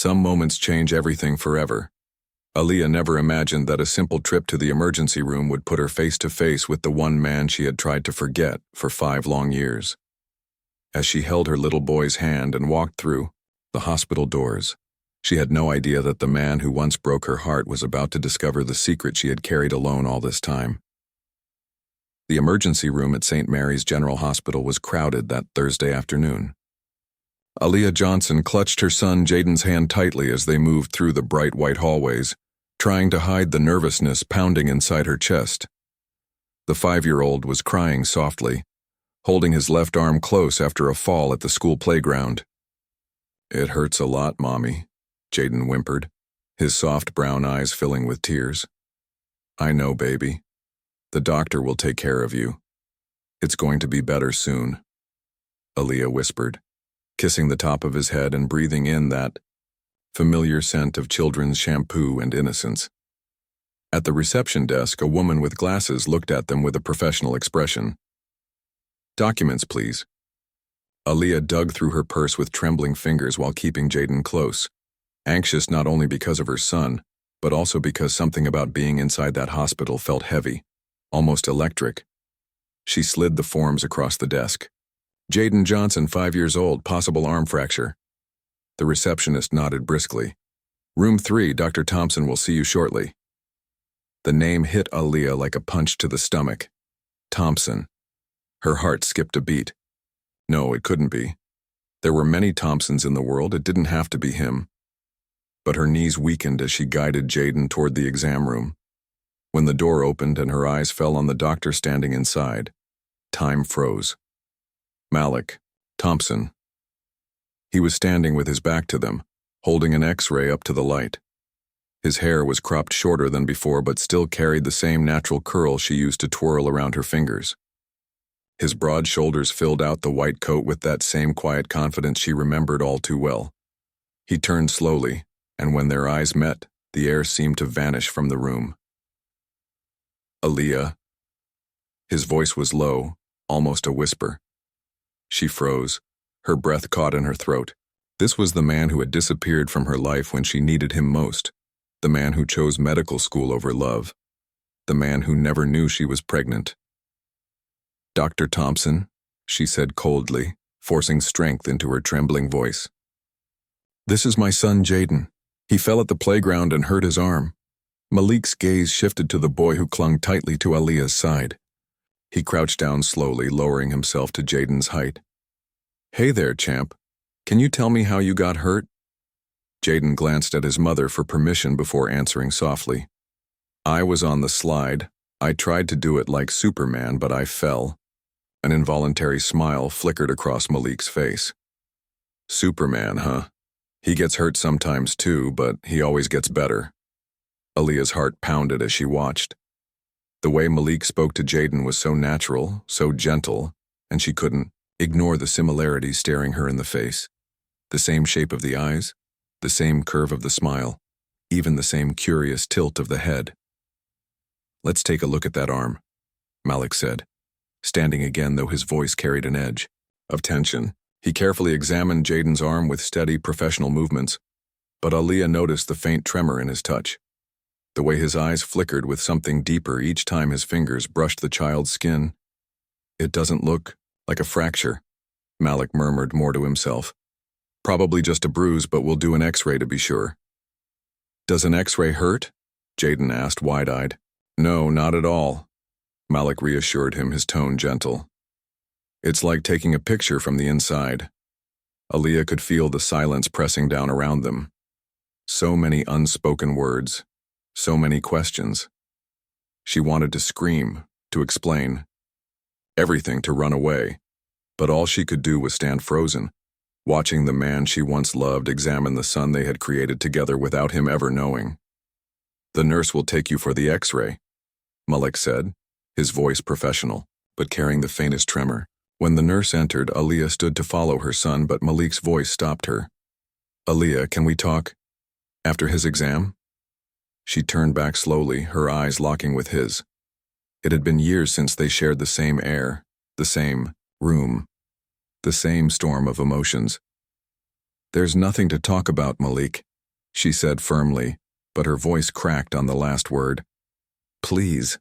Some moments change everything forever. Aaliyah never imagined that a simple trip to the emergency room would put her face to face with the one man she had tried to forget for 5 long years. As she held her little boy's hand and walked through the hospital doors, she had no idea that the man who once broke her heart was about to discover the secret she had carried alone all this time. The emergency room at St. Mary's General Hospital was crowded that Thursday afternoon. Aaliyah Johnson clutched her son Jaden's hand tightly as they moved through the bright white hallways, trying to hide the nervousness pounding inside her chest. The 5-year-old was crying softly, holding his left arm close after a fall at the school playground. "It hurts a lot, Mommy," Jaden whimpered, his soft brown eyes filling with tears. "I know, baby. The doctor will take care of you. It's going to be better soon," Aaliyah whispered, kissing the top of his head and breathing in that familiar scent of children's shampoo and innocence. At the reception desk, a woman with glasses looked at them with a professional expression. "Documents, please." Aaliyah dug through her purse with trembling fingers while keeping Jaden close, anxious not only because of her son, but also because something about being inside that hospital felt heavy, almost electric. She slid the forms across the desk. "Jaden Johnson, 5 years old, possible arm fracture." The receptionist nodded briskly. "Room 3, Dr. Thompson will see you shortly." The name hit Aaliyah like a punch to the stomach. Thompson. Her heart skipped a beat. No, it couldn't be. There were many Thompsons in the world, it didn't have to be him. But her knees weakened as she guided Jaden toward the exam room. When the door opened and her eyes fell on the doctor standing inside, time froze. Malik Thompson. He was standing with his back to them, holding an X-ray up to the light. His hair was cropped shorter than before but still carried the same natural curl she used to twirl around her fingers. His broad shoulders filled out the white coat with that same quiet confidence she remembered all too well. He turned slowly, and when their eyes met, the air seemed to vanish from the room. "Aaliyah." His voice was low, almost a whisper. She froze, her breath caught in her throat. This was the man who had disappeared from her life when she needed him most, the man who chose medical school over love, the man who never knew she was pregnant. "Dr. Thompson," she said coldly, forcing strength into her trembling voice. "This is my son Jaden. He fell at the playground and hurt his arm." Malik's gaze shifted to the boy who clung tightly to Aaliyah's side. He crouched down slowly, lowering himself to Jaden's height. "Hey there, champ. Can you tell me how you got hurt?" Jaden glanced at his mother for permission before answering softly. "I was on the slide. I tried to do it like Superman, but I fell." An involuntary smile flickered across Malik's face. "Superman, huh? He gets hurt sometimes too, but he always gets better." Aaliyah's heart pounded as she watched. The way Malik spoke to Jaden was so natural, so gentle, and she couldn't ignore the similarities staring her in the face. The same shape of the eyes, the same curve of the smile, even the same curious tilt of the head. "Let's take a look at that arm," Malik said, standing again though his voice carried an edge of tension. He carefully examined Jaden's arm with steady, professional movements, but Aaliyah noticed the faint tremor in his touch. The way his eyes flickered with something deeper each time his fingers brushed the child's skin. "It doesn't look like a fracture," Malik murmured more to himself. "Probably just a bruise, but we'll do an X-ray to be sure." "Does an X-ray hurt?" Jaden asked, wide-eyed. "No, not at all," Malik reassured him, his tone gentle. "It's like taking a picture from the inside." Aaliyah could feel the silence pressing down around them. So many unspoken words, so many questions. She wanted to scream, to explain, everything to run away, but all she could do was stand frozen, watching the man she once loved examine the son they had created together without him ever knowing. "The nurse will take you for the X-ray," Malik said, his voice professional, but carrying the faintest tremor. When the nurse entered, Aaliyah stood to follow her son, but Malik's voice stopped her. "Aaliyah, can we talk after his exam?" She turned back slowly, her eyes locking with his. It had been years since they shared the same air, the same room, the same storm of emotions. "There's nothing to talk about, Malik," she said firmly, but her voice cracked on the last word. Please.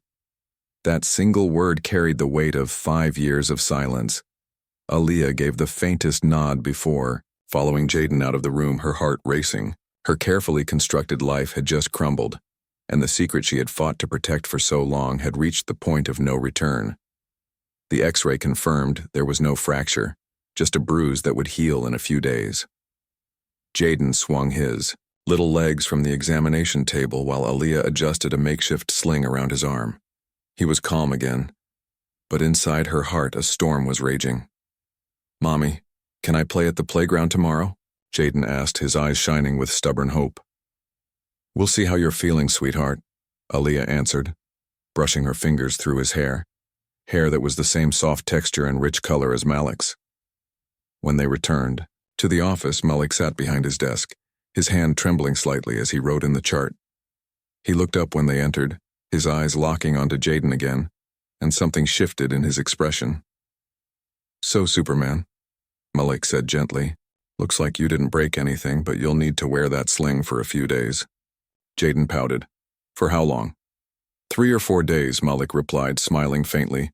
That single word carried the weight of 5 years of silence. Aaliyah gave the faintest nod before, following Jaden out of the room, her heart racing. Her carefully constructed life had just crumbled, and the secret she had fought to protect for so long had reached the point of no return. The X-ray confirmed there was no fracture, just a bruise that would heal in a few days. Jaden swung his little legs from the examination table while Aaliyah adjusted a makeshift sling around his arm. He was calm again, but inside her heart a storm was raging. Mommy, can I play at the playground tomorrow? Jaden asked, his eyes shining with stubborn hope. We'll see how you're feeling, sweetheart, Aaliyah answered, brushing her fingers through his hair that was the same soft texture and rich color as Malik's. When they returned to the office, Malik sat behind his desk, his hand trembling slightly as he wrote in the chart. He looked up when they entered, his eyes locking onto Jaden again, and something shifted in his expression. So, Superman, Malik said gently, looks like you didn't break anything, but you'll need to wear that sling for a few days. Jaden pouted. For how long? 3 or 4 days, Malik replied, smiling faintly.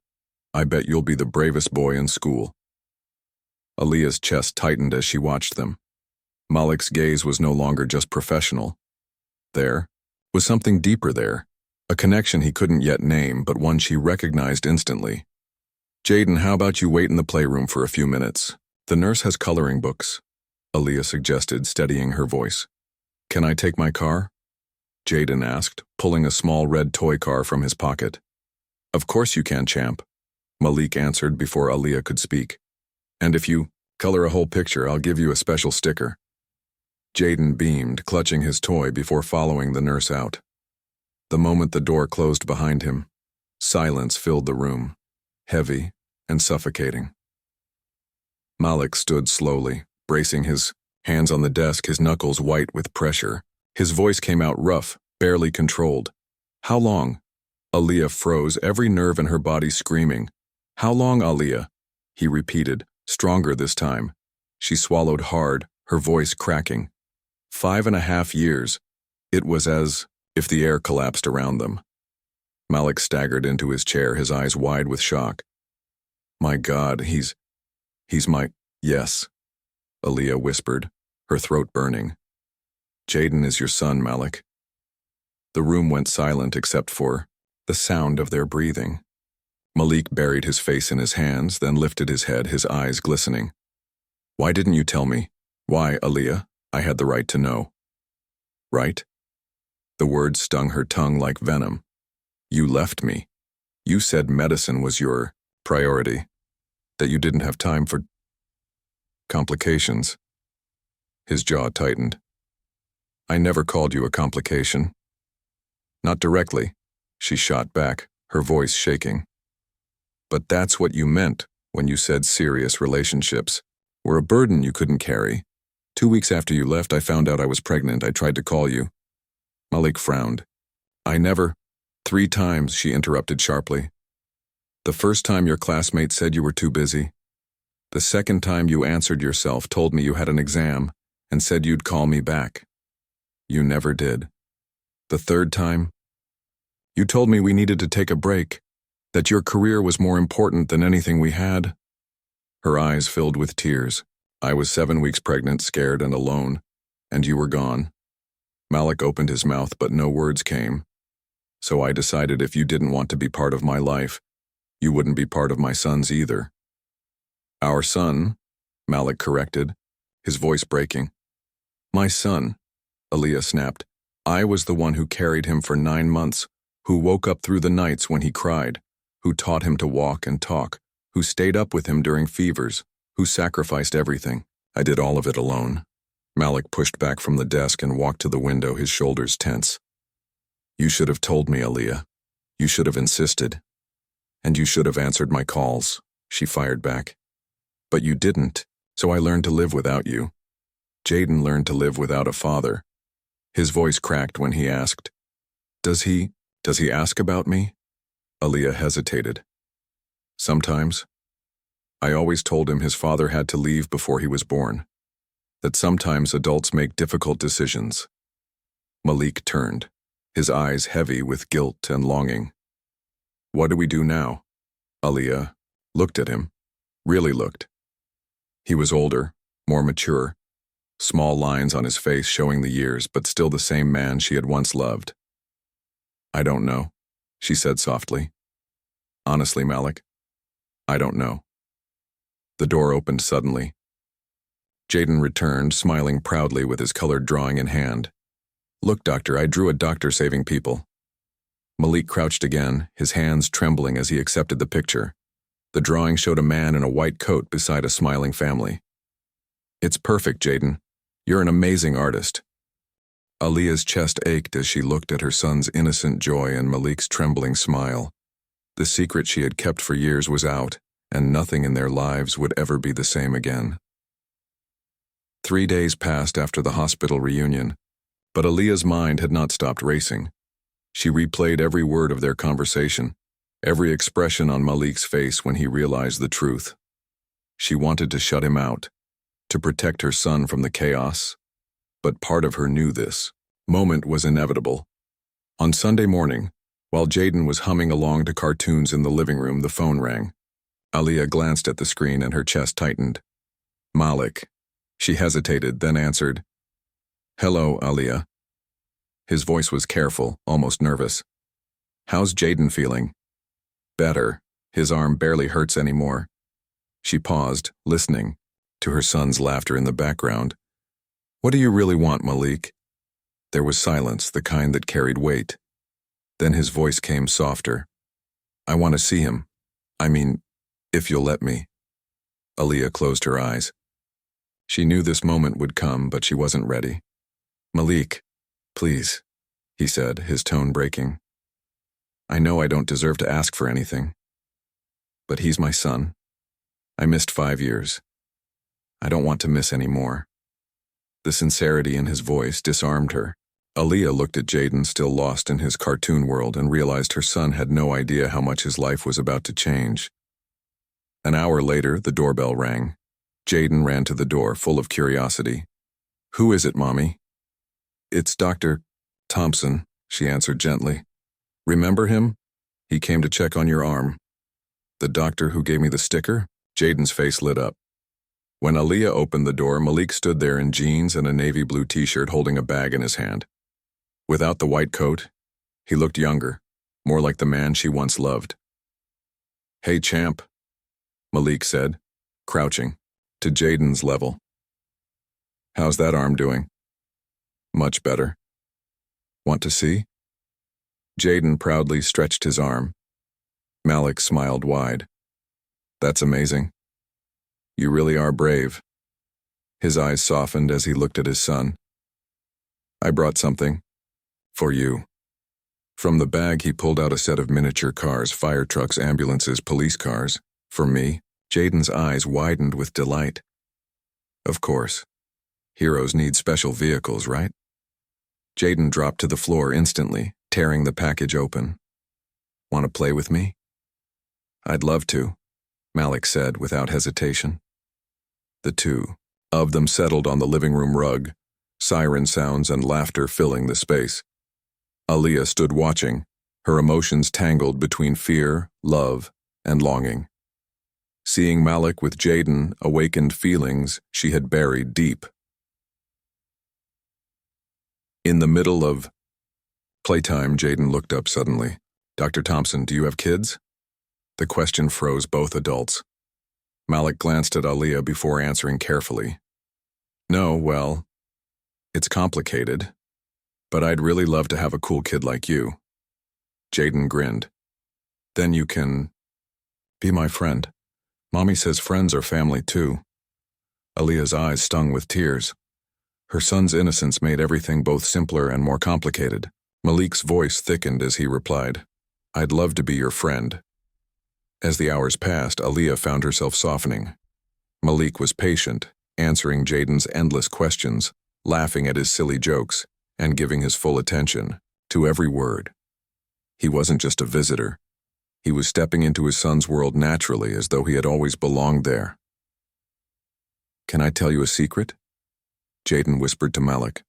I bet you'll be the bravest boy in school. Aaliyah's chest tightened as she watched them. Malik's gaze was no longer just professional. There was something deeper there, a connection he couldn't yet name, but one she recognized instantly. Jaden, how about you wait in the playroom for a few minutes? The nurse has coloring books, Aaliyah suggested, steadying her voice. Can I take my car? Jaden asked, pulling a small red toy car from his pocket. Of course you can, champ, Malik answered before Aaliyah could speak. And if you color a whole picture, I'll give you a special sticker. Jaden beamed, clutching his toy before following the nurse out. The moment the door closed behind him, silence filled the room, heavy and suffocating. Malik stood slowly, bracing his hands on the desk, his knuckles white with pressure. His voice came out rough, barely controlled. How long? Aaliyah froze, every nerve in her body screaming. How long, Aaliyah? He repeated, stronger this time. She swallowed hard, her voice cracking. 5.5 years. It was as if the air collapsed around them. Malik staggered into his chair, his eyes wide with shock. My God, he's my... Yes, Aaliyah whispered, her throat burning. Jaden is your son, Malik. The room went silent except for the sound of their breathing. Malik buried his face in his hands, then lifted his head, his eyes glistening. Why didn't you tell me? Why, Aaliyah? I had the right to know. Right? The words stung her tongue like venom. You left me. You said medicine was your priority, that you didn't have time for complications. His jaw tightened. I never called you a complication. Not directly, she shot back, her voice shaking. But that's what you meant when you said serious relationships were a burden you couldn't carry. 2 weeks after you left, I found out I was pregnant. I tried to call you. Malik frowned. I never... 3 times, she interrupted sharply. The first time your classmate said you were too busy. The second time you answered yourself, told me you had an exam, and said you'd call me back. You never did. The third time, you told me we needed to take a break, that your career was more important than anything we had. Her eyes filled with tears. I was 7 weeks pregnant, scared and alone, and you were gone. Malik opened his mouth, but no words came. So I decided if you didn't want to be part of my life, you wouldn't be part of my son's either. Our son, Malik corrected, his voice breaking. My son, Aaliyah snapped. I was the one who carried him for 9 months, who woke up through the nights when he cried, who taught him to walk and talk, who stayed up with him during fevers, who sacrificed everything. I did all of it alone. Malik pushed back from the desk and walked to the window, his shoulders tense. You should have told me, Aaliyah. You should have insisted. And you should have answered my calls, she fired back. But you didn't, so I learned to live without you. Jaden learned to live without a father. His voice cracked when he asked, Does he ask about me? Aaliyah hesitated. Sometimes. I always told him his father had to leave before he was born. That sometimes adults make difficult decisions, Malik turned, his eyes heavy with guilt and longing. What do we do now? Aaliyah looked at him, really looked. He was older, more mature, small lines on his face showing the years, but still the same man she had once loved. I don't know, she said softly. Honestly, Malik, I don't know. The door opened suddenly. Jaden returned, smiling proudly with his colored drawing in hand. Look, doctor, I drew a doctor saving people. Malik crouched again, his hands trembling as he accepted the picture. The drawing showed a man in a white coat beside a smiling family. It's perfect, Jaden. You're an amazing artist. Aaliyah's chest ached as she looked at her son's innocent joy and Malik's trembling smile. The secret she had kept for years was out, and nothing in their lives would ever be the same again. 3 days passed after the hospital reunion, but Aaliyah's mind had not stopped racing. She replayed every word of their conversation, every expression on Malik's face when he realized the truth. She wanted to shut him out, to protect her son from the chaos, but part of her knew this moment was inevitable. On Sunday morning, while Jaden was humming along to cartoons in the living room, the phone rang. Aaliyah glanced at the screen and her chest tightened. Malik. She hesitated, then answered. Hello, Aaliyah. His voice was careful, almost nervous. How's Jaden feeling? Better. His arm barely hurts anymore. She paused, listening, to her son's laughter in the background. What do you really want, Malik? There was silence, the kind that carried weight. Then his voice came softer. I want to see him. I mean, if you'll let me. Aaliyah closed her eyes. She knew this moment would come, but she wasn't ready. Malik, please, he said, his tone breaking. I know I don't deserve to ask for anything, but he's my son. I missed 5 years. I don't want to miss any more. The sincerity in his voice disarmed her. Aaliyah looked at Jaden, still lost in his cartoon world, and realized her son had no idea how much his life was about to change. An hour later, the doorbell rang. Jaden ran to the door, full of curiosity. Who is it, Mommy? It's Dr. Thompson, she answered gently. Remember him? He came to check on your arm. The doctor who gave me the sticker? Jaden's face lit up. When Aaliyah opened the door, Malik stood there in jeans and a navy blue t-shirt holding a bag in his hand. Without the white coat, he looked younger, more like the man she once loved. Hey, champ, Malik said, crouching, to Jaden's level. How's that arm doing? Much better. Want to see? Jaden proudly stretched his arm. Malik smiled wide. That's amazing. You really are brave. His eyes softened as he looked at his son. I brought something. For you. From the bag he pulled out a set of miniature cars, fire trucks, ambulances, police cars. For me. Jaden's eyes widened with delight. Of course. Heroes need special vehicles, right? Jaden dropped to the floor instantly, tearing the package open. Want to play with me? I'd love to, Malik said without hesitation. The two of them settled on the living room rug, siren sounds and laughter filling the space. Aaliyah stood watching, her emotions tangled between fear, love, and longing. Seeing Malik with Jaden awakened feelings she had buried deep. In the middle of playtime, Jaden looked up suddenly. Dr. Thompson, do you have kids? The question froze both adults. Malik glanced at Aaliyah before answering carefully. No, well, it's complicated, but I'd really love to have a cool kid like you. Jaden grinned. Then you can be my friend. Mommy says friends are family too. Aaliyah's eyes stung with tears. Her son's innocence made everything both simpler and more complicated. Malik's voice thickened as he replied, I'd love to be your friend. As the hours passed, Aaliyah found herself softening. Malik was patient, answering Jaden's endless questions, laughing at his silly jokes, and giving his full attention to every word. He wasn't just a visitor. He was stepping into his son's world naturally, as though he had always belonged there. Can I tell you a secret? Jaden whispered to Malik.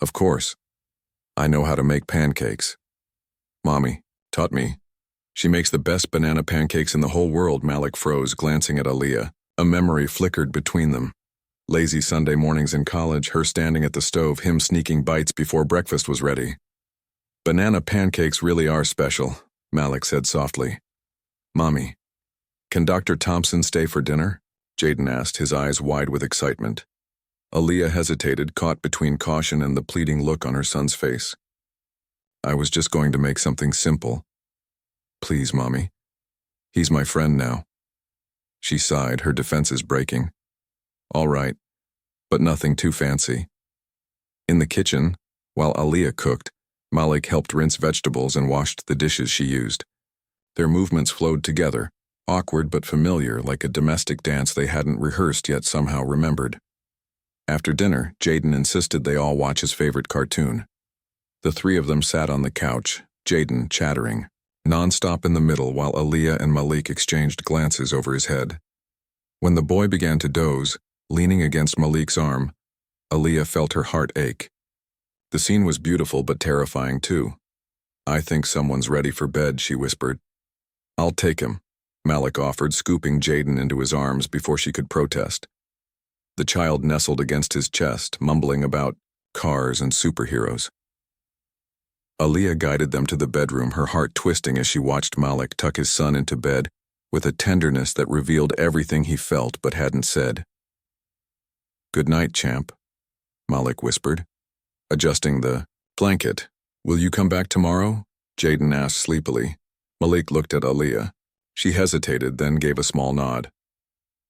Of course. I know how to make pancakes. Mommy taught me. She makes the best banana pancakes in the whole world. Malik froze, glancing at Aaliyah. A memory flickered between them. Lazy Sunday mornings in college, her standing at the stove, him sneaking bites before breakfast was ready. Banana pancakes really are special, Malik said softly. Mommy, can Dr. Thompson stay for dinner? Jaden asked, his eyes wide with excitement. Aaliyah hesitated, caught between caution and the pleading look on her son's face. I was just going to make something simple. Please, Mommy. He's my friend now. She sighed, her defenses breaking. All right, but nothing too fancy. In the kitchen, while Aaliyah cooked, Malik helped rinse vegetables and washed the dishes she used. Their movements flowed together, awkward but familiar, like a domestic dance they hadn't rehearsed yet somehow remembered. After dinner, Jaden insisted they all watch his favorite cartoon. The three of them sat on the couch, Jaden chattering, nonstop in the middle while Aaliyah and Malik exchanged glances over his head. When the boy began to doze, leaning against Malik's arm, Aaliyah felt her heart ache. The scene was beautiful but terrifying too. I think someone's ready for bed, she whispered. I'll take him, Malik offered, scooping Jaden into his arms before she could protest. The child nestled against his chest, mumbling about cars and superheroes. Aaliyah guided them to the bedroom, her heart twisting as she watched Malik tuck his son into bed with a tenderness that revealed everything he felt but hadn't said. Good night, champ, Malik whispered, adjusting the blanket. Will you come back tomorrow? Jaden asked sleepily. Malik looked at Aaliyah. She hesitated, then gave a small nod.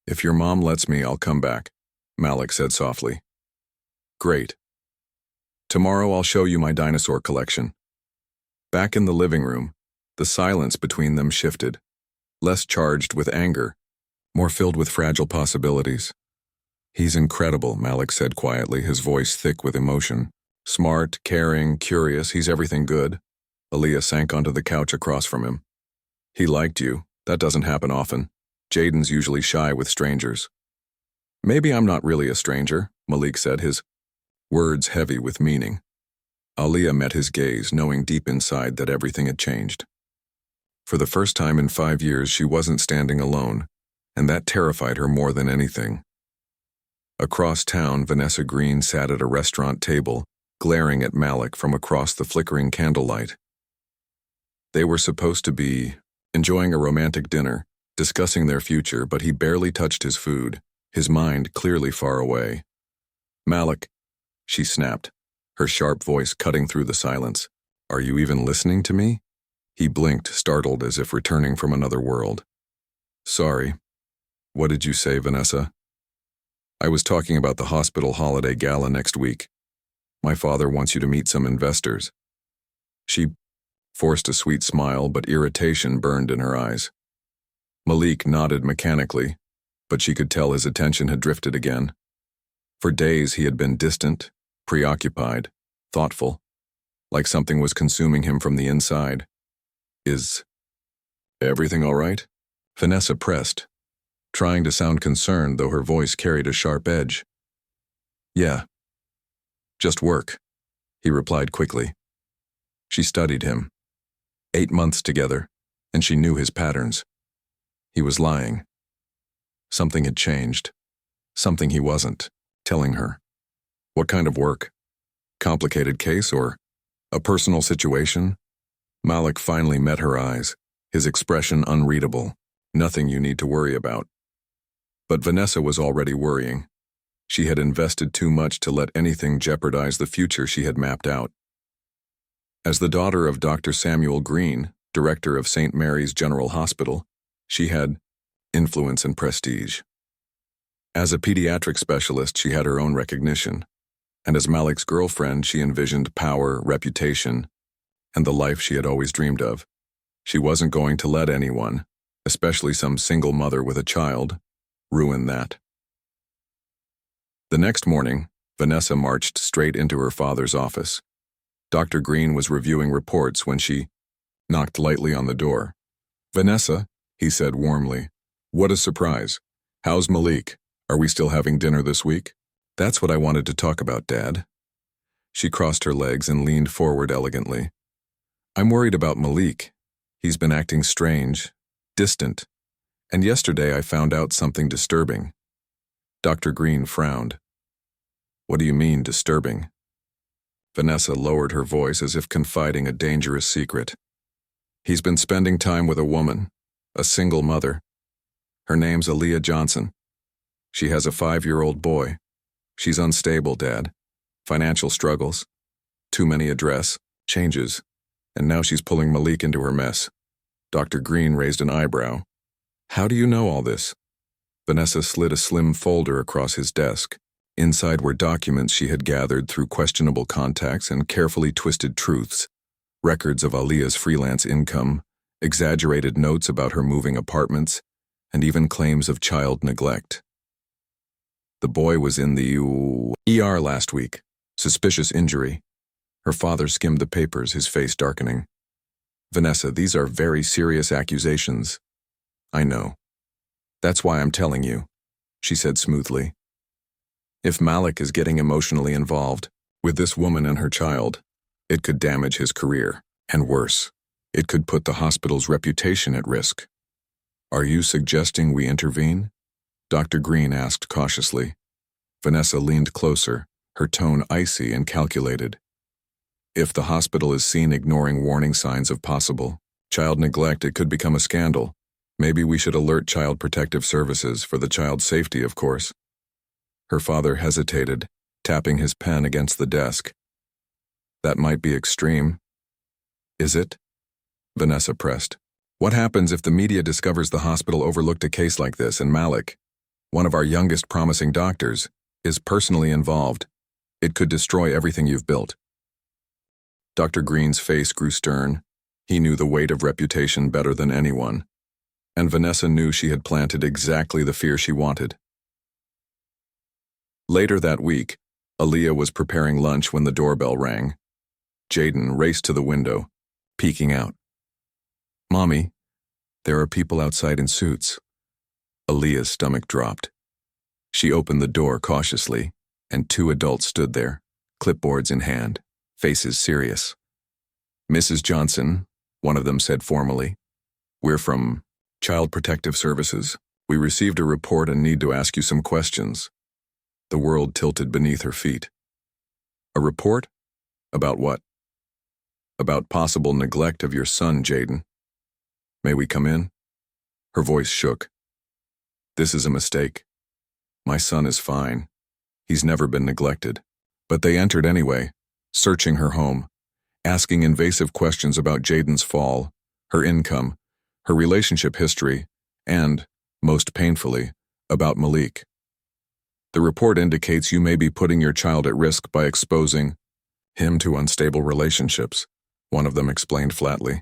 If your mom lets me, I'll come back, Malik said softly. Great. Tomorrow I'll show you my dinosaur collection. Back in the living room, the silence between them shifted, less charged with anger, more filled with fragile possibilities. He's incredible, Malik said quietly, his voice thick with emotion. Smart, caring, curious, he's everything good. Aaliyah sank onto the couch across from him. He liked you. That doesn't happen often. Jaden's usually shy with strangers. Maybe I'm not really a stranger, Malik said, his words heavy with meaning. Aaliyah met his gaze, knowing deep inside that everything had changed. For the first time in 5 years, she wasn't standing alone, and that terrified her more than anything. Across town, Vanessa Green sat at a restaurant table, glaring at Malik from across the flickering candlelight. They were supposed to be enjoying a romantic dinner, discussing their future, but he barely touched his food, his mind clearly far away. Malik, she snapped, her sharp voice cutting through the silence. Are you even listening to me? He blinked, startled as if returning from another world. Sorry. What did you say, Vanessa? I was talking about the hospital holiday gala next week. My father wants you to meet some investors. She forced a sweet smile, but irritation burned in her eyes. Malik nodded mechanically, but she could tell his attention had drifted again. For days he had been distant, preoccupied, thoughtful, like something was consuming him from the inside. Is everything all right? Vanessa pressed, trying to sound concerned, though her voice carried a sharp edge. Yeah. Just work, he replied quickly. She studied him. 8 months together, and she knew his patterns. He was lying. Something had changed. Something he wasn't telling her. What kind of work? Complicated case or a personal situation? Malik finally met her eyes, his expression unreadable. Nothing you need to worry about. But Vanessa was already worrying. She had invested too much to let anything jeopardize the future she had mapped out. As the daughter of Dr. Samuel Green, director of St. Mary's General Hospital, she had influence and prestige. As a pediatric specialist, she had her own recognition, and as Malik's girlfriend, she envisioned power, reputation, and the life she had always dreamed of. She wasn't going to let anyone, especially some single mother with a child, ruin that. The next morning, Vanessa marched straight into her father's office. Dr. Green was reviewing reports when she knocked lightly on the door. Vanessa, he said warmly, what a surprise. How's Malik? Are we still having dinner this week? That's what I wanted to talk about, Dad. She crossed her legs and leaned forward elegantly. I'm worried about Malik. He's been acting strange, distant, and yesterday I found out something disturbing. Dr. Green frowned. What do you mean, disturbing? Vanessa lowered her voice as if confiding a dangerous secret. He's been spending time with a woman, a single mother. Her name's Aaliyah Johnson. She has a 5-year-old boy. She's unstable, Dad. Financial struggles, too many address changes, and now she's pulling Malik into her mess. Dr. Green raised an eyebrow. How do you know all this? Vanessa slid a slim folder across his desk. Inside were documents she had gathered through questionable contacts and carefully twisted truths, records of Aaliyah's freelance income, exaggerated notes about her moving apartments, and even claims of child neglect. The boy was in the ER last week. Suspicious injury. Her father skimmed the papers, his face darkening. Vanessa, these are very serious accusations. I know. That's why I'm telling you, she said smoothly. If Malik is getting emotionally involved with this woman and her child, it could damage his career, and worse, it could put the hospital's reputation at risk. Are you suggesting we intervene? Dr. Green asked cautiously. Vanessa leaned closer, her tone icy and calculated. If the hospital is seen ignoring warning signs of possible child neglect, it could become a scandal. Maybe we should alert Child Protective Services for the child's safety, of course. Her father hesitated, tapping his pen against the desk. That might be extreme. Is it? Vanessa pressed. What happens if the media discovers the hospital overlooked a case like this and Malik, one of our youngest promising doctors, is personally involved? It could destroy everything you've built. Dr. Green's face grew stern. He knew the weight of reputation better than anyone. And Vanessa knew she had planted exactly the fear she wanted. Later that week, Aaliyah was preparing lunch when the doorbell rang. Jaden raced to the window, peeking out. Mommy, there are people outside in suits. Aaliyah's stomach dropped. She opened the door cautiously, and 2 adults stood there, clipboards in hand, faces serious. Mrs. Johnson, one of them said formally, we're from Child Protective Services. We received a report and need to ask you some questions. The world tilted beneath her feet. A report? About what? About possible neglect of your son, Jaden. May we come in? Her voice shook. This is a mistake. My son is fine. He's never been neglected. But they entered anyway, searching her home, asking invasive questions about Jaden's fall, her income, her relationship history, and, most painfully, about Malik. The report indicates you may be putting your child at risk by exposing him to unstable relationships, one of them explained flatly.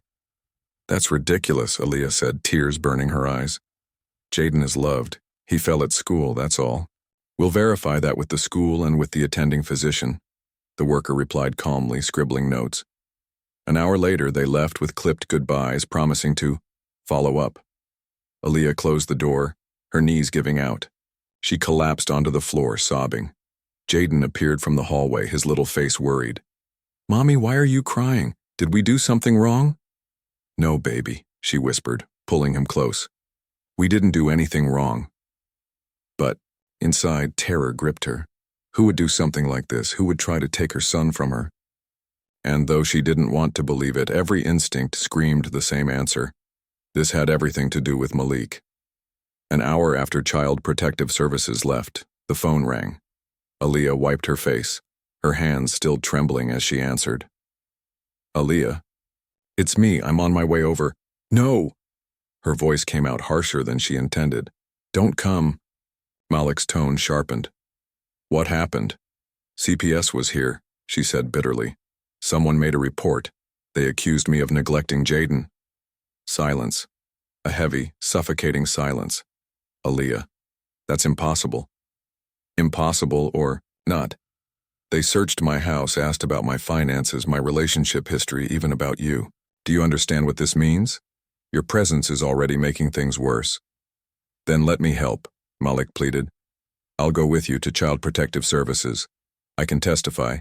That's ridiculous, Aaliyah said, tears burning her eyes. Jaden is loved. He fell at school, that's all. We'll verify that with the school and with the attending physician, the worker replied calmly, scribbling notes. An hour later, they left with clipped goodbyes, promising to follow up. Aaliyah closed the door, her knees giving out. She collapsed onto the floor, sobbing. Jaden appeared from the hallway, his little face worried. Mommy, why are you crying? Did we do something wrong? No, baby, she whispered, pulling him close. We didn't do anything wrong. But, inside, terror gripped her. Who would do something like this? Who would try to take her son from her? And though she didn't want to believe it, every instinct screamed the same answer. This had everything to do with Malik. An hour after Child Protective Services left, the phone rang. Aaliyah wiped her face, her hands still trembling as she answered. Aaliyah, it's me, I'm on my way over. No! Her voice came out harsher than she intended. Don't come. Malik's tone sharpened. What happened? CPS was here, she said bitterly. Someone made a report. They accused me of neglecting Jaden. Silence. A heavy, suffocating silence. Aaliyah, that's impossible. Impossible or not. They searched my house, asked about my finances, my relationship history, even about you. Do you understand what this means? Your presence is already making things worse. Then let me help, Malik pleaded. I'll go with you to Child Protective Services. I can testify.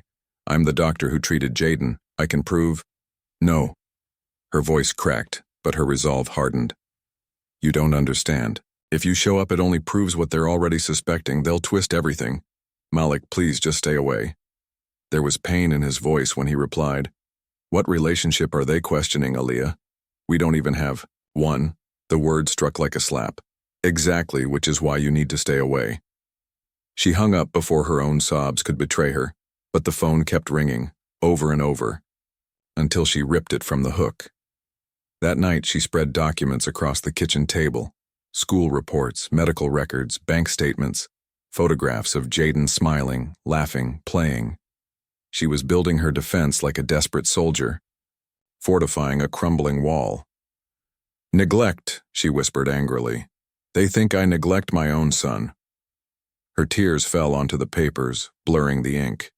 I'm the doctor who treated Jaden. I can prove. No. Her voice cracked, but her resolve hardened. You don't understand. If you show up, it only proves what they're already suspecting. They'll twist everything. Malik, please just stay away. There was pain in his voice when he replied, What relationship are they questioning, Aaliyah? We don't even have one. The word struck like a slap. Exactly, which is why you need to stay away. She hung up before her own sobs could betray her, but the phone kept ringing, over and over, until she ripped it from the hook. That night, she spread documents across the kitchen table, school reports, medical records, bank statements, photographs of Jaden smiling, laughing, playing. She was building her defense like a desperate soldier, fortifying a crumbling wall. Neglect, she whispered angrily. They think I neglect my own son. Her tears fell onto the papers, blurring the ink.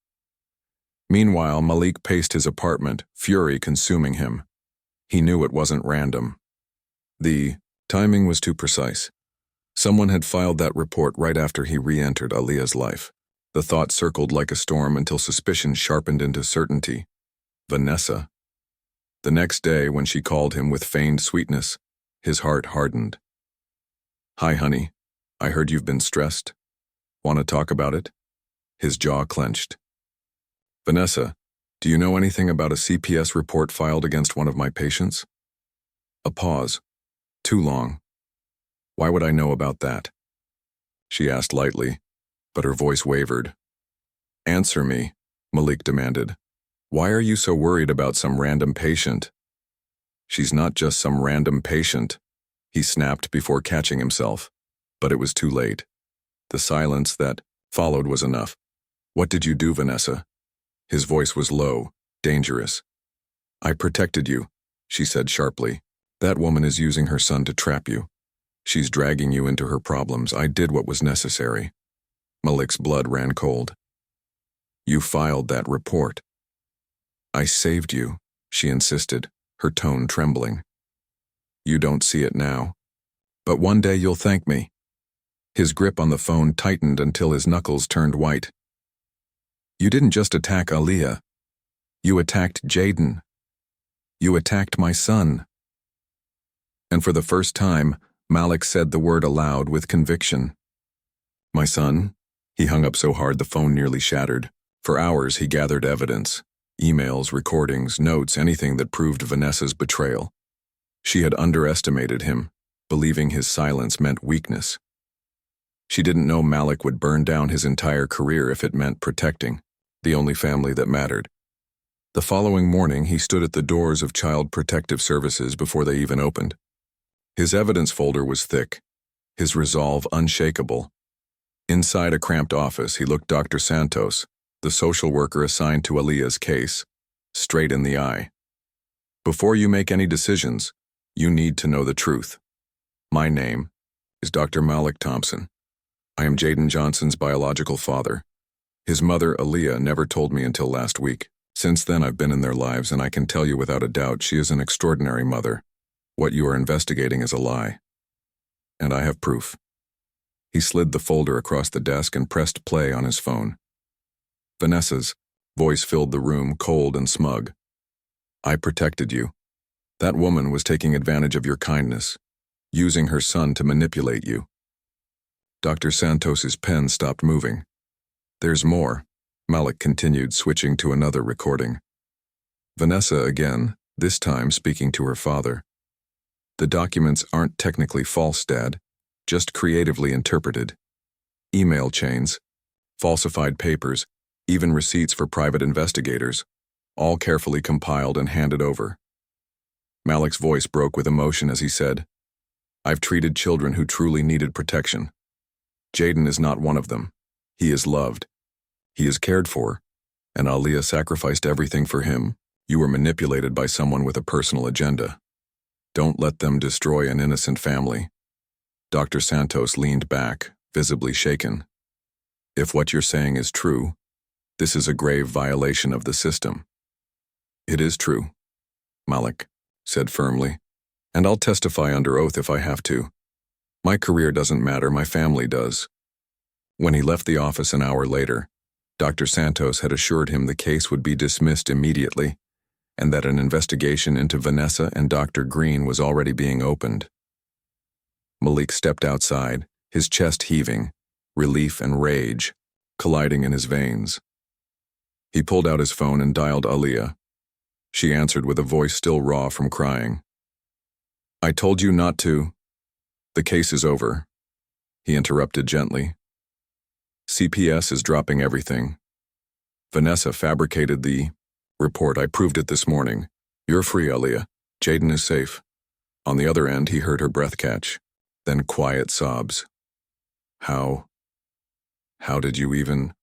Meanwhile, Malik paced his apartment, fury consuming him. He knew it wasn't random. The timing was too precise. Someone had filed that report right after he re-entered Aaliyah's life. The thought circled like a storm until suspicion sharpened into certainty. Vanessa. The next day, when she called him with feigned sweetness, his heart hardened. Hi, honey. I heard you've been stressed. Want to talk about it? His jaw clenched. Vanessa, do you know anything about a CPS report filed against one of my patients? A pause. Too long. Why would I know about that? She asked lightly, but her voice wavered. Answer me, Malik demanded. Why are you so worried about some random patient? She's not just some random patient, he snapped before catching himself, but it was too late. The silence that followed was enough. What did you do, Vanessa? His voice was low, dangerous. I protected you, she said sharply. That woman is using her son to trap you. She's dragging you into her problems. I did what was necessary. Malik's blood ran cold. You filed that report. I saved you, she insisted, her tone trembling. You don't see it now, but one day you'll thank me. His grip on the phone tightened until his knuckles turned white. You didn't just attack Aaliyah. You attacked Jaden. You attacked my son. And for the first time, Malik said the word aloud with conviction. My son? He hung up so hard the phone nearly shattered. For hours he gathered evidence. Emails, recordings, notes, anything that proved Vanessa's betrayal. She had underestimated him, believing his silence meant weakness. She didn't know Malik would burn down his entire career if it meant protecting the only family that mattered. The following morning, he stood at the doors of Child Protective Services before they even opened. His evidence folder was thick, his resolve unshakable. Inside a cramped office, he looked Dr. Santos, the social worker assigned to Aaliyah's case, straight in the eye. Before you make any decisions, you need to know the truth. My name is Dr. Malik Thompson. I am Jaden Johnson's biological father. His mother, Aaliyah, never told me until last week. Since then, I've been in their lives, and I can tell you without a doubt she is an extraordinary mother. What you are investigating is a lie. And I have proof. He slid the folder across the desk and pressed play on his phone. Vanessa's voice filled the room, cold and smug. I protected you. That woman was taking advantage of your kindness, using her son to manipulate you. Dr. Santos's pen stopped moving. There's more, Malik continued, switching to another recording. Vanessa again, this time speaking to her father. The documents aren't technically false, Dad, just creatively interpreted. Email chains, falsified papers, even receipts for private investigators, all carefully compiled and handed over. Malik's voice broke with emotion as he said, I've treated children who truly needed protection. Jaden is not one of them. He is loved. He is cared for, and Aaliyah sacrificed everything for him. You were manipulated by someone with a personal agenda. Don't let them destroy an innocent family. Dr. Santos leaned back, visibly shaken. If what you're saying is true, this is a grave violation of the system. It is true, Malik said firmly, and I'll testify under oath if I have to. My career doesn't matter, my family does. When he left the office an hour later, Dr. Santos had assured him the case would be dismissed immediately, and that an investigation into Vanessa and Dr. Green was already being opened. Malik stepped outside, his chest heaving, relief and rage colliding in his veins. He pulled out his phone and dialed Aaliyah. She answered with a voice still raw from crying. "I told you not to." "The case is over," he interrupted gently. "CPS is dropping everything. Vanessa fabricated the report. I proved it this morning. You're free, Aaliyah. Jaden is safe." On the other end, he heard her breath catch, then quiet sobs. How did you even?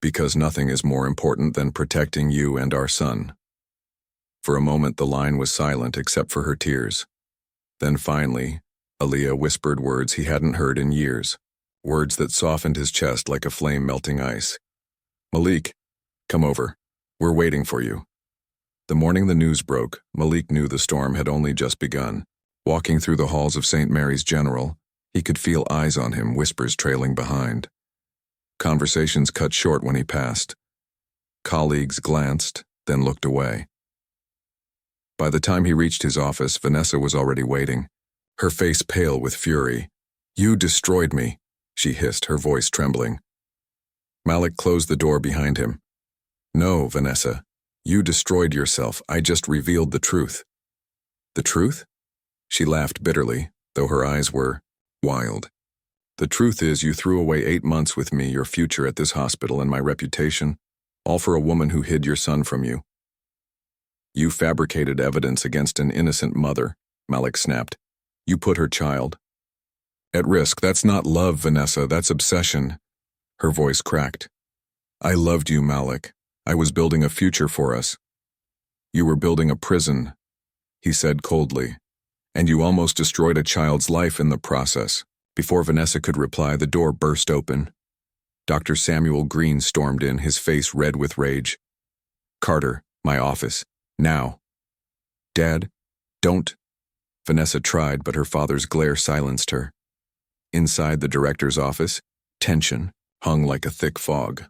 "Because nothing is more important than protecting you and our son." For a moment, the line was silent except for her tears. Then finally, Aaliyah whispered words he hadn't heard in years, words that softened his chest like a flame melting ice. "Malik, come over. We're waiting for you." The morning the news broke, Malik knew the storm had only just begun. Walking through the halls of St. Mary's General, he could feel eyes on him, whispers trailing behind. Conversations cut short when he passed. Colleagues glanced, then looked away. By the time he reached his office, Vanessa was already waiting, her face pale with fury. "You destroyed me," she hissed, her voice trembling. Malik closed the door behind him. "No, Vanessa, you destroyed yourself. I just revealed the truth." "The truth?" She laughed bitterly, though her eyes were wild. "The truth is you threw away 8 months with me, your future at this hospital and my reputation, all for a woman who hid your son from you. You fabricated evidence against an innocent mother," Malik snapped. "You put her child at risk. That's not love, Vanessa, that's obsession." Her voice cracked. "I loved you, Malik. I was building a future for us." "You were building a prison," he said coldly. "And you almost destroyed a child's life in the process." Before Vanessa could reply, the door burst open. Dr. Samuel Green stormed in, his face red with rage. "Carter, my office, now." "Dad, don't." Vanessa tried, but her father's glare silenced her. Inside the director's office, tension hung like a thick fog.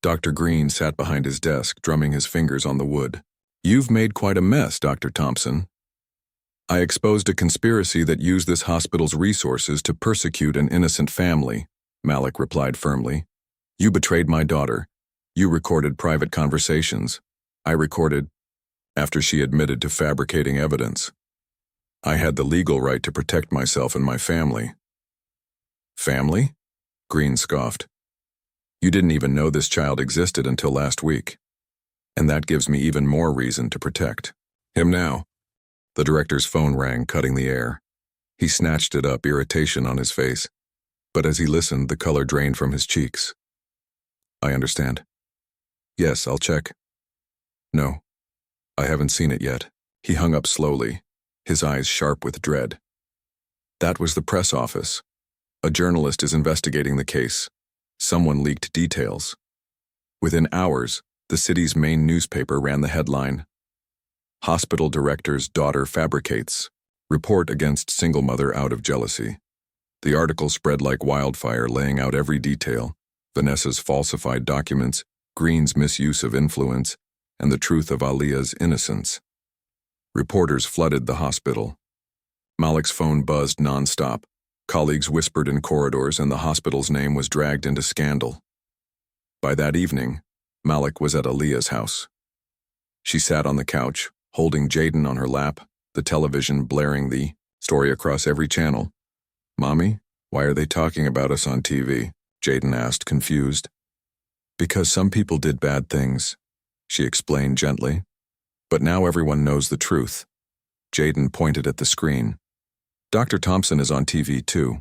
Dr. Green sat behind his desk, drumming his fingers on the wood. "You've made quite a mess, Dr. Thompson." "I exposed a conspiracy that used this hospital's resources to persecute an innocent family," Malik replied firmly. "You betrayed my daughter. You recorded private conversations. I recorded after she admitted to fabricating evidence. I had the legal right to protect myself and my family." "Family?" Green scoffed. "You didn't even know this child existed until last week. And that gives me even more reason to protect him now." The director's phone rang, cutting the air. He snatched it up, irritation on his face. But as he listened, the color drained from his cheeks. "I understand. Yes, I'll check." "No, I haven't seen it yet." He hung up slowly, his eyes sharp with dread. That was the press office. A journalist is investigating the case. Someone leaked details. Within hours, the city's main newspaper ran the headline, "Hospital Director's Daughter Fabricates. Report Against Single Mother Out of Jealousy." The article spread like wildfire, laying out every detail: Vanessa's falsified documents, Green's misuse of influence, and the truth of Aaliyah's innocence. Reporters flooded the hospital. Malik's phone buzzed nonstop. Colleagues whispered in corridors, and the hospital's name was dragged into scandal. By that evening, Malik was at Aaliyah's house. She sat on the couch, holding Jaden on her lap, the television blaring the story across every channel. "Mommy, why are they talking about us on TV?" Jaden asked, confused. "Because some people did bad things," she explained gently. "But now everyone knows the truth." Jaden pointed at the screen. "Dr. Thompson is on TV too."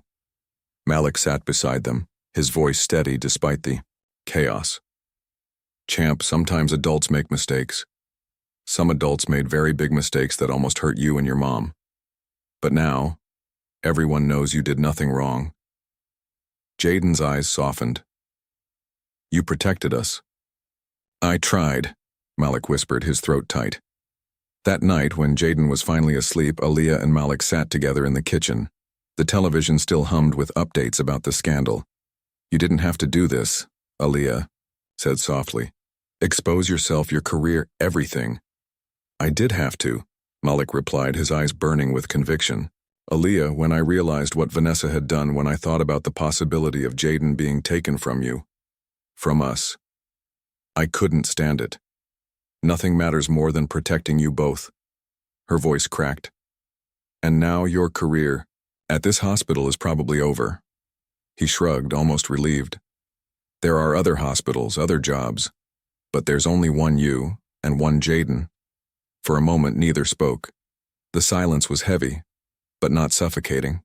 Malik sat beside them, his voice steady despite the chaos. "Champ, sometimes adults make mistakes. Some adults made very big mistakes that almost hurt you and your mom. But now, everyone knows you did nothing wrong." Jaden's eyes softened. "You protected us." "I tried," Malik whispered, his throat tight. That night, when Jaden was finally asleep, Aaliyah and Malik sat together in the kitchen. The television still hummed with updates about the scandal. "You didn't have to do this," Aaliyah said softly. Expose yourself, your career, everything. I did have to, Malik replied, his eyes burning with conviction. Aaliyah, when I realized what Vanessa had done, when I thought about the possibility of Jaden being taken from you, from us, I couldn't stand it. Nothing matters more than protecting you both. Her voice cracked. And now your career at this hospital is probably over. He shrugged, almost relieved. There are other hospitals, other jobs, but there's only one you and one Jaden. For a moment, neither spoke. The silence was heavy, but not suffocating.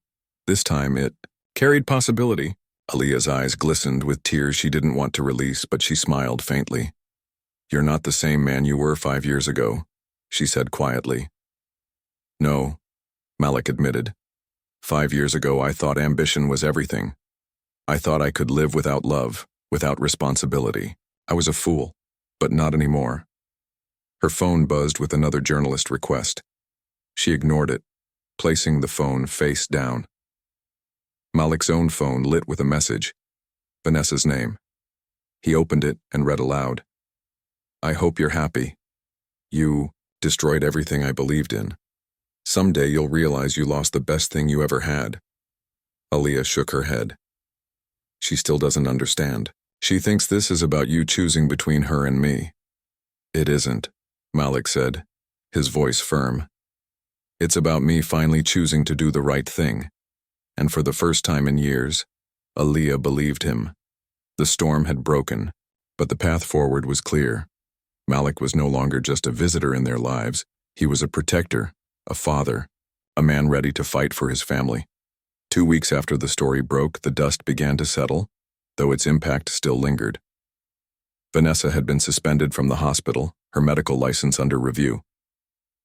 This time it carried possibility. Aaliyah's eyes glistened with tears she didn't want to release, but she smiled faintly. You're not the same man you were 5 years ago, she said quietly. No, Malik admitted. 5 years ago, I thought ambition was everything. I thought I could live without love, without responsibility. I was a fool, but not anymore. Her phone buzzed with another journalist request. She ignored it, placing the phone face down. Malik's own phone lit with a message, Vanessa's name. He opened it and read aloud. I hope you're happy. You destroyed everything I believed in. Someday you'll realize you lost the best thing you ever had. Aaliyah shook her head. She still doesn't understand. She thinks this is about you choosing between her and me. It isn't, Malik said, his voice firm. It's about me finally choosing to do the right thing. And for the first time in years, Aaliyah believed him. The storm had broken, but the path forward was clear. Malik was no longer just a visitor in their lives. He was a protector, a father, a man ready to fight for his family. 2 weeks after the story broke, the dust began to settle, though its impact still lingered. Vanessa had been suspended from the hospital, her medical license under review.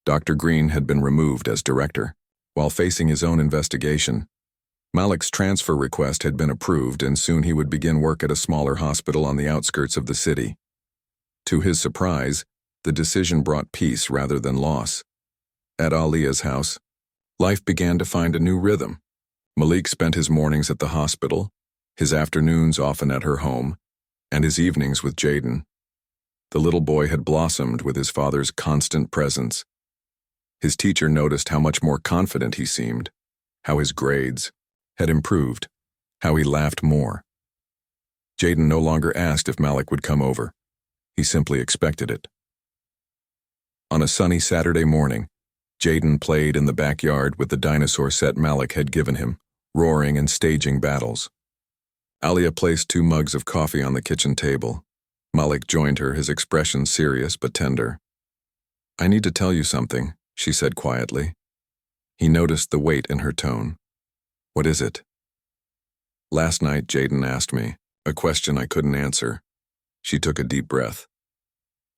Dr. Green had been removed as director. While facing his own investigation, Malik's transfer request had been approved, and soon he would begin work at a smaller hospital on the outskirts of the city. To his surprise, the decision brought peace rather than loss. At Aaliyah's house, life began to find a new rhythm. Malik spent his mornings at the hospital, his afternoons often at her home, and his evenings with Jaden. The little boy had blossomed with his father's constant presence. His teacher noticed how much more confident he seemed, how his grades had improved, how he laughed more. Jaden no longer asked if Malik would come over. He simply expected it. On a sunny Saturday morning, Jaden played in the backyard with the dinosaur set Malik had given him, roaring and staging battles. Aaliyah placed 2 mugs of coffee on the kitchen table. Malik joined her, his expression serious but tender. I need to tell you something, she said quietly. He noticed the weight in her tone. What is it? Last night, Jaden asked me, a question I couldn't answer. She took a deep breath.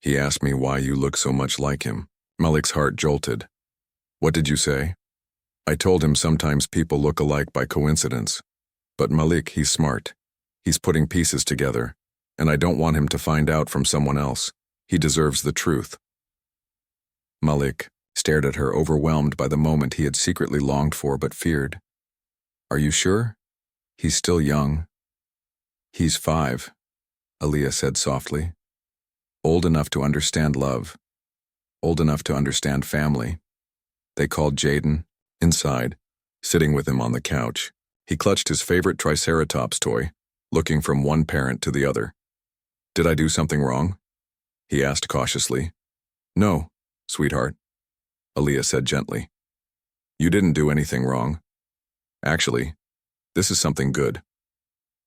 He asked me why you look so much like him. Malik's heart jolted. What did you say? I told him sometimes people look alike by coincidence. But Malik, he's smart. He's putting pieces together, and I don't want him to find out from someone else. He deserves the truth. Malik stared at her, overwhelmed by the moment he had secretly longed for but feared. Are you sure? He's still young. He's 5, Aaliyah said softly. Old enough to understand love. Old enough to understand family. They called Jaden inside, sitting with him on the couch. He clutched his favorite Triceratops toy, looking from one parent to the other. Did I do something wrong? He asked cautiously. No, sweetheart, Aaliyah said gently. You didn't do anything wrong. Actually, this is something good.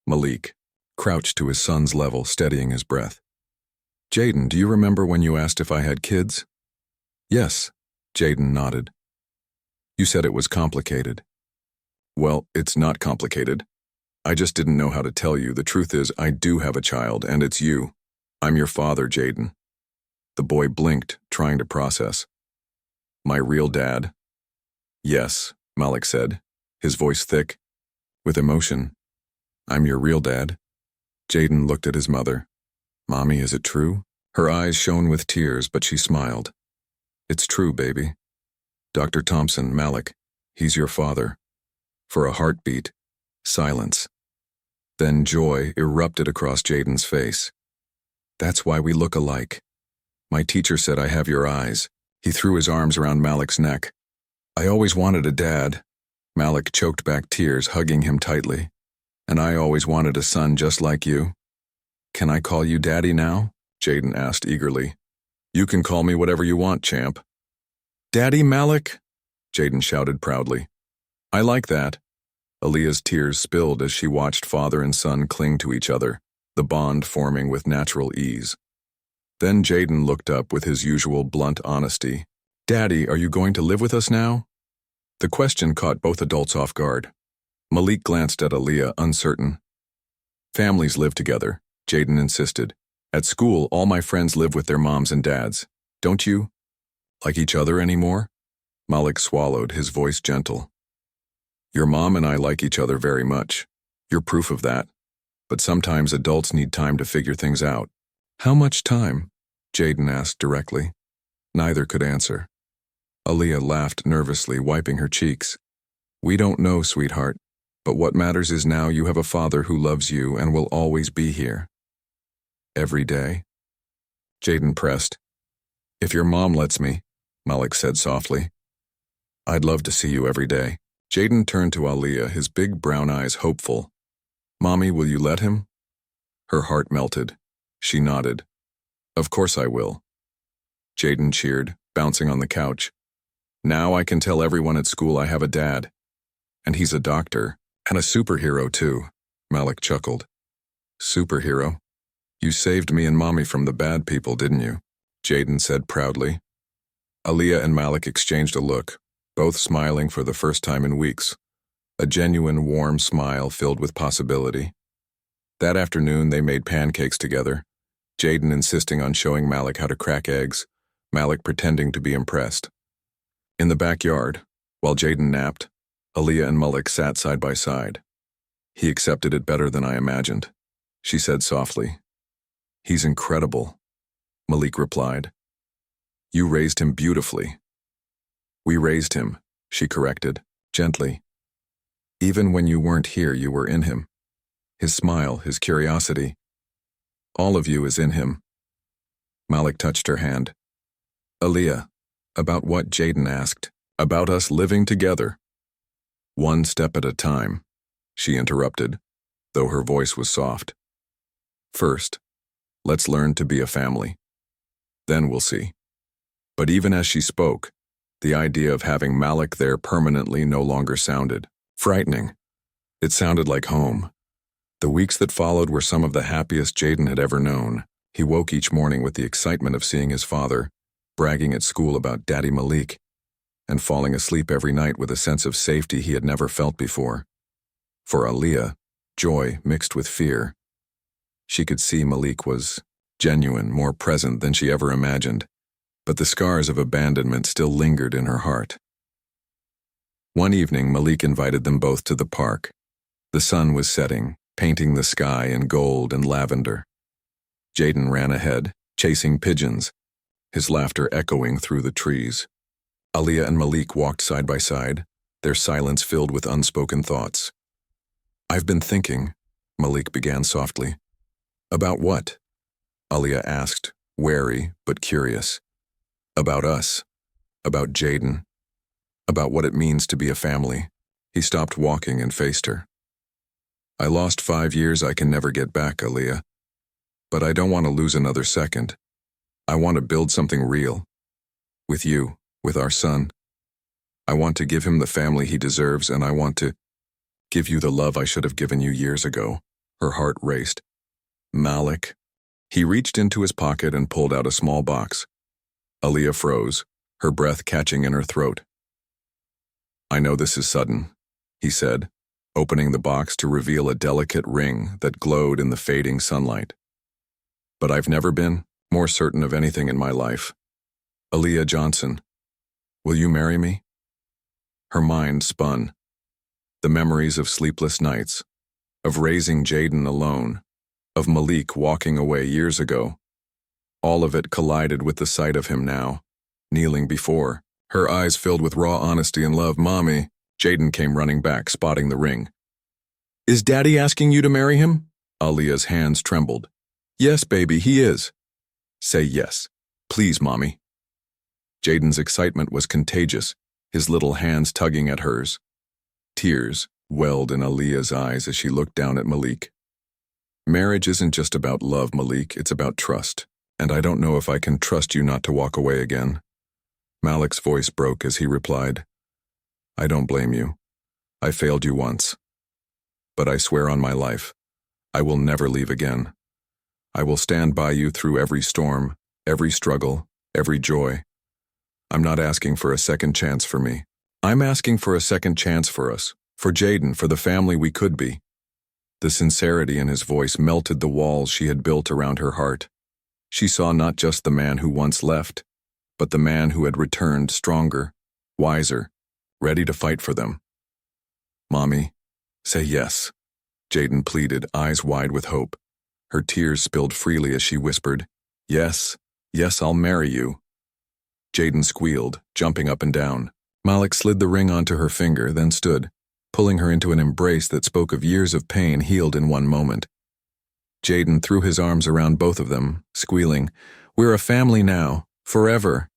Malik crouched to his son's level, steadying his breath. Jaden, do you remember when you asked if I had kids? Yes, Jaden nodded. You said it was complicated. Well, it's not complicated. I just didn't know how to tell you. The truth is, I do have a child, and it's you. I'm your father, Jaden. The boy blinked, trying to process. My real dad? Yes, Malik said, his voice thick, with emotion. I'm your real dad. Jaden looked at his mother. Mommy, is it true? Her eyes shone with tears, but she smiled. It's true, baby. Dr. Thompson, Malik, he's your father. For a heartbeat, silence. Then joy erupted across Jaden's face. That's why we look alike. My teacher said I have your eyes. He threw his arms around Malik's neck. I always wanted a dad. Malik choked back tears, hugging him tightly. And I always wanted a son just like you. Can I call you Daddy now? Jaden asked eagerly. You can call me whatever you want, champ. Daddy Malik? Jaden shouted proudly. I like that. Aaliyah's tears spilled as she watched father and son cling to each other, the bond forming with natural ease. Then Jaden looked up with his usual blunt honesty. Daddy, are you going to live with us now? The question caught both adults off guard. Malik glanced at Aaliyah, uncertain. Families live together, Jaden insisted. At school, all my friends live with their moms and dads. Don't you? Like each other anymore? Malik swallowed, his voice gentle. Your mom and I like each other very much. You're proof of that. But sometimes adults need time to figure things out. How much time? Jaden asked directly. Neither could answer. Aaliyah laughed nervously, wiping her cheeks. We don't know, sweetheart. But what matters is now you have a father who loves you and will always be here. Every day? Jaden pressed. If your mom lets me, Malik said softly. I'd love to see you every day. Jaden turned to Aaliyah, his big brown eyes hopeful. Mommy, will you let him? Her heart melted. She nodded. Of course I will. Jaden cheered, bouncing on the couch. Now I can tell everyone at school I have a dad. And he's a doctor, and a superhero too, Malik chuckled. Superhero? You saved me and Mommy from the bad people, didn't you? Jaden said proudly. Aaliyah and Malik exchanged a look, both smiling for the first time in weeks. A genuine, warm smile filled with possibility. That afternoon they made pancakes together, Jaden insisting on showing Malik how to crack eggs, Malik pretending to be impressed. In the backyard, while Jaden napped, Aaliyah and Malik sat side by side. He accepted it better than I imagined, she said softly. He's incredible, Malik replied. You raised him beautifully. We raised him, she corrected, gently. Even when you weren't here, you were in him. His smile, his curiosity. All of you is in him. Malik touched her hand. Aaliyah, about what Jaden asked, about us living together. One step at a time, she interrupted, though her voice was soft. First, let's learn to be a family. Then we'll see. But even as she spoke, the idea of having Malik there permanently no longer sounded frightening. It sounded like home. The weeks that followed were some of the happiest Jaden had ever known. He woke each morning with the excitement of seeing his father, bragging at school about Daddy Malik, and falling asleep every night with a sense of safety he had never felt before. For Aaliyah, joy mixed with fear. She could see Malik was genuine, more present than she ever imagined, but the scars of abandonment still lingered in her heart. One evening, Malik invited them both to the park. The sun was setting, painting the sky in gold and lavender. Jaden ran ahead, chasing pigeons, his laughter echoing through the trees. Aaliyah and Malik walked side by side, their silence filled with unspoken thoughts. I've been thinking, Malik began softly. About what? Aaliyah asked, wary but curious. About us. About Jaden. About what it means to be a family. He stopped walking and faced her. I lost 5 years I can never get back, Aaliyah. But I don't want to lose another second. I want to build something real. With you, with our son. I want to give him the family he deserves, and I want to give you the love I should have given you years ago. Her heart raced. Malik. He reached into his pocket and pulled out a small box. Aaliyah froze, her breath catching in her throat. I know this is sudden, he said, opening the box to reveal a delicate ring that glowed in the fading sunlight. But I've never been more certain of anything in my life. Aaliyah Johnson, will you marry me? Her mind spun. The memories of sleepless nights, of raising Jaden alone, of Malik walking away years ago. All of it collided with the sight of him now, kneeling before, her eyes filled with raw honesty and love. Mommy, Jaden came running back, spotting the ring. Is Daddy asking you to marry him? Aaliyah's hands trembled. Yes, baby, he is. Say yes. Please, Mommy. Jaden's excitement was contagious, his little hands tugging at hers. Tears welled in Aaliyah's eyes as she looked down at Malik. Marriage isn't just about love, Malik, it's about trust. And I don't know if I can trust you not to walk away again. Malik's voice broke as he replied, I don't blame you. I failed you once. But I swear on my life, I will never leave again. I will stand by you through every storm, every struggle, every joy. I'm not asking for a second chance for me. I'm asking for a second chance for us, for Jaden, for the family we could be. The sincerity in his voice melted the walls she had built around her heart. She saw not just the man who once left, but the man who had returned stronger, wiser, ready to fight for them. Mommy, say yes, Jaden pleaded, eyes wide with hope. Her tears spilled freely as she whispered, Yes, yes, I'll marry you. Jaden squealed, jumping up and down. Malik slid the ring onto her finger, then stood, pulling her into an embrace that spoke of years of pain healed in one moment. Jaden threw his arms around both of them, squealing, We're a family now, forever.